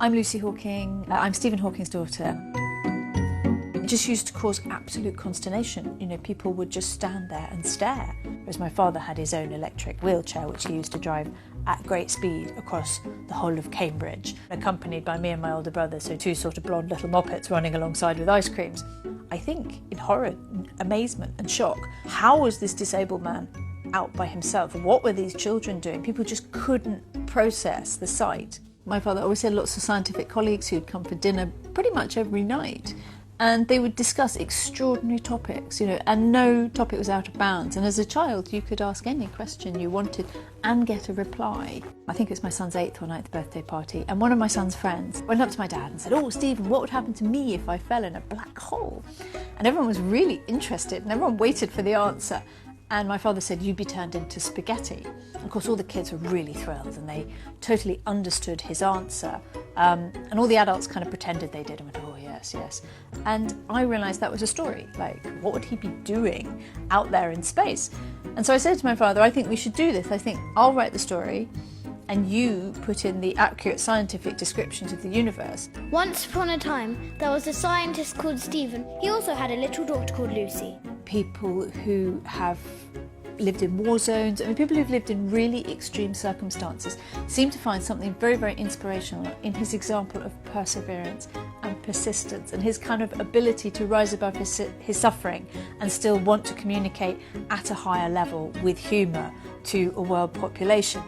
I'm Lucy Hawking. I'm Stephen Hawking's daughter. It just used to cause absolute consternation. You know, people would just stand there and stare. Whereas my father had his own electric wheelchair, which he used to drive at great speed across the whole of Cambridge, accompanied by me and my older brother, so two sort of blonde little moppets running alongside with ice creams. I think in horror, amazement and shock, how was this disabled man out by himself? What were these children doing? People just couldn't process the sight. My father always had lots of scientific colleagues who'd come for dinner pretty much every night, and they would discuss extraordinary topics, you know, and no topic was out of bounds. And as a child, you could ask any question you wanted and get a reply. I think it was my son's 8th or 9th birthday party, and one of my son's friends went up to my dad and said, "Oh, Stephen, what would happen to me if I fell in a black hole?" And everyone was really interested, and everyone waited for the answer. And my father said, "You'd be turned into spaghetti." Of course, all the kids were really thrilled, and they totally understood his answer. And all the adults kind of pretended they did and went, "Oh, yes, yes." And I realised that was a story. Like, what would he be doing out there in space? And so I said to my father, "I think we should do this. I think I'll write the story, and you put in the accurate scientific descriptions of the universe." Once upon a time, there was a scientist called Stephen. He also had a little daughter called Lucy. People who have lived in war zones, I mean, people who've lived in really extreme circumstances seem to find something very, very inspirational in his example of perseverance and persistence, and his kind of ability to rise above his suffering and still want to communicate at a higher level with humour to a world population.